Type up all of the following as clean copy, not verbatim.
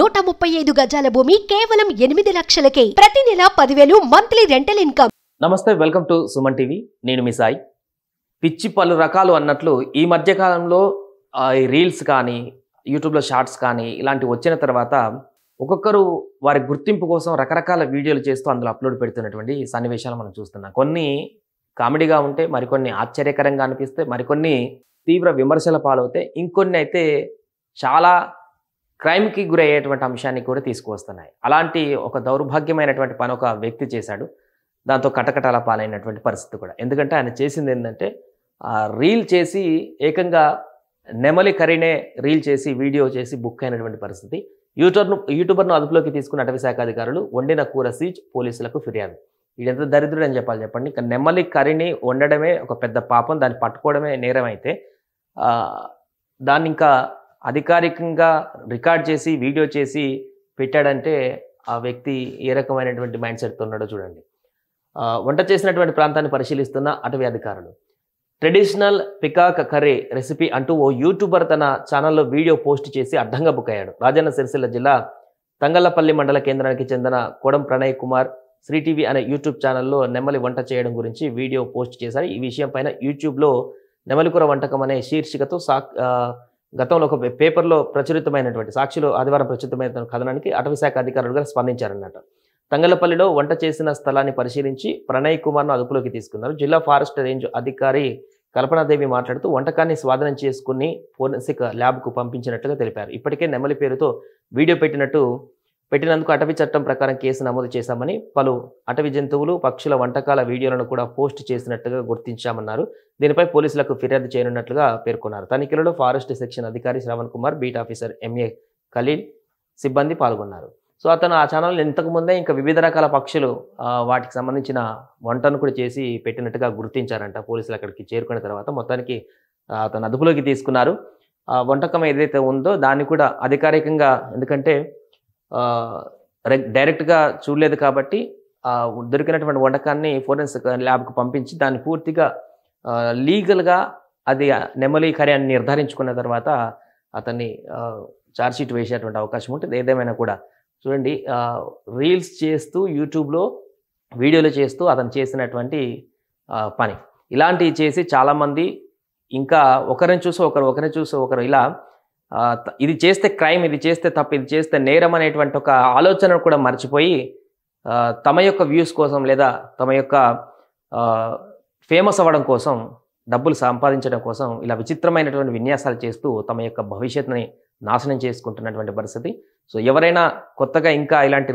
135 గజాల భూమి కేవలం 8 లక్షలకే. ప్రతి నెల 10,000 మంత్లీ రెంటల్ ఇన్కమ్. నమస్తే, వెల్కమ్ టు సుమన్ టీవీ. నేను మీ సాయి. పిచ్చి పలు రకాలు అన్నట్లు ఈ మధ్య కాలంలో ఈ రీల్స్ కానీ యూట్యూబ్లో షార్ట్స్ కానీ ఇలాంటివి వచ్చిన తర్వాత ఒక్కొక్కరు వారి గుర్తింపు కోసం రకరకాల వీడియోలు చేస్తూ అందులో అప్లోడ్ పెడుతున్నటువంటి సన్నివేశాలు మనం చూస్తున్నాం. కొన్ని కామెడీగా ఉంటే, మరికొన్ని ఆశ్చర్యకరంగా అనిపిస్తే, మరికొన్ని తీవ్ర విమర్శల పాలవుతాయి, ఇంకొన్ని అయితే చాలా క్రైమ్కి గురయ్యేటువంటి అంశాన్ని కూడా తీసుకువస్తున్నాయి. అలాంటి ఒక దౌర్భాగ్యమైనటువంటి పని ఒక వ్యక్తి చేశాడు. దాంతో కటకటాల పాలైనటువంటి పరిస్థితి కూడా. ఎందుకంటే ఆయన చేసింది ఏంటంటే రీల్ చేసి ఏకంగా నెమలి కరీనే రీల్ చేసి వీడియో చేసి బుక్ అయినటువంటి పరిస్థితి. యూట్యూబర్ను అదుపులోకి తీసుకున్న అటవీ శాఖ అధికారులు వండిన కూర సీజ్, పోలీసులకు ఫిర్యాదు. ఇది ఎంత దరిద్రుడు అని చెప్పండి. ఇంకా నెమలి కర్రీని వండడమే ఒక పెద్ద పాపం, దాన్ని పట్టుకోవడమే నేరం అయితే దాన్ని ఇంకా అధికారికంగా రికార్డ్ చేసి వీడియో చేసి పెట్టాడంటే ఆ వ్యక్తి ఏ రకమైనటువంటి మైండ్ సెట్తో ఉన్నాడో చూడండి. వంట చేసినటువంటి ప్రాంతాన్ని పరిశీలిస్తున్న అటవీ అధికారులు ట్రెడిషనల్ పికాక్ కర్రీ రెసిపీ అంటూ ఓ యూట్యూబర్ తన ఛానల్లో వీడియో పోస్ట్ చేసి అడ్డంగా బుక్ అయ్యాడు. రాజన్న సిరిసిల్ల జిల్లా తంగళ్లపల్లి మండల కేంద్రానికి చెందిన కోడం ప్రణయ్ కుమార్ శ్రీ టీవీ అనే యూట్యూబ్ ఛానల్లో నెమలి వంట చేయడం గురించి వీడియో పోస్ట్ చేశారు. ఈ విషయం పైన యూట్యూబ్లో నెమలికూర వంటకం అనే శీర్షికతో గతంలో ఒక పేపర్లో ప్రచురితమైనటువంటి సాక్షిలో ఆదివారం ప్రచురితమైన కథనానికి అటవీ శాఖ అధికారులుగా స్పందించారన్నమాట. తంగళ్లపల్లిలో వంట చేసిన స్థలాన్ని పరిశీలించి ప్రణయ్ కుమార్ను అదుపులోకి తీసుకున్నారు. జిల్లా ఫారెస్ట్ రేంజ్ అధికారి కల్పనాదేవి మాట్లాడుతూ వంటకాన్ని స్వాధీనం చేసుకుని ఫోరెన్సిక్ ల్యాబ్కు పంపించినట్లుగా తెలిపారు. ఇప్పటికే నెమలి పేరుతో వీడియో పెట్టినందుకు అటవీ చట్టం ప్రకారం కేసు నమోదు చేశామని, పలు అటవీ జంతువులు పక్షుల వంటకాల వీడియోలను కూడా పోస్ట్ చేసినట్లుగా గుర్తించామన్నారు. దీనిపై పోలీసులకు ఫిర్యాదు చేయనున్నట్లుగా పేర్కొన్నారు. తనిఖీలలో ఫారెస్ట్ సెక్షన్ అధికారి Shravan Kumar, beat officer MA Khaleel సిబ్బంది పాల్గొన్నారు. సో అతను ఆ ఛానల్ ఇంతకుముందే ఇంకా వివిధ రకాల పక్షులు వాటికి సంబంధించిన వంటను కూడా చేసి పెట్టినట్టుగా గుర్తించారంట. పోలీసులు అక్కడికి చేరుకున్న తర్వాత మొత్తానికి అతను అదుపులోకి తీసుకున్నారు. ఆ వంటకం ఏదైతే ఉందో దాన్ని కూడా అధికారికంగా, ఎందుకంటే డైరెక్ట్గా చూడలేదు కాబట్టి దొరికినటువంటి వంటకాన్ని ఫోరెన్సిక్ ల్యాబ్కు పంపించి దాన్ని పూర్తిగా లీగల్గా అది నెమలి కర్రీ అని నిర్ధారించుకున్న తర్వాత అతన్ని ఛార్జ్షీట్ వేసేటువంటి అవకాశం ఉంటుంది. ఏదేమైనా కూడా చూడండి, రీల్స్ చేస్తూ యూట్యూబ్లో వీడియోలు చేస్తూ అతను చేసినటువంటి పని ఇలాంటివి చేసి చాలామంది ఇంకా ఒకరిని చూసి ఒకరు ఇలా ఇది చేస్తే క్రైమ్, ఇది చేస్తే తప్పు, ఇది చేస్తే నేరం అనేటువంటి ఒక ఆలోచన కూడా మర్చిపోయి తమ యొక్క వ్యూస్ కోసం లేదా తమ యొక్క ఫేమస్ అవ్వడం కోసం, డబ్బులు సంపాదించడం కోసం ఇలా విచిత్రమైనటువంటి విన్యాసాలు చేస్తూ తమ యొక్క భవిష్యత్తుని నాశనం చేసుకుంటున్నటువంటి పరిస్థితి. సో ఎవరైనా కొత్తగా ఇంకా ఇలాంటి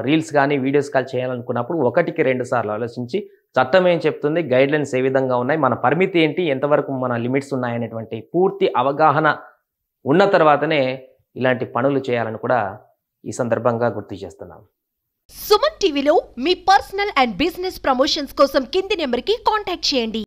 రీల్స్ కానీ వీడియోస్ కానీ చేయాలనుకున్నప్పుడు 1కి 2 సార్లు ఆలోచించి చట్టం ఏం చెప్తుంది, గైడ్లైన్స్ ఏ విధంగా ఉన్నాయి, మన పరిమితి ఏంటి, ఎంతవరకు మన లిమిట్స్ ఉన్నాయనేటువంటి పూర్తి అవగాహన ఉన్న తర్వాతనే ఇలాంటి పనులు చేయాలని కూడా ఈ సందర్భంగా గుర్తు చేస్తున్నాం. సుమన్ టీవీలో మీ పర్సనల్ అండ్ బిజినెస్ ప్రమోషన్స్ కోసం కింది నెంబర్కి కాంటాక్ట్ చేయండి.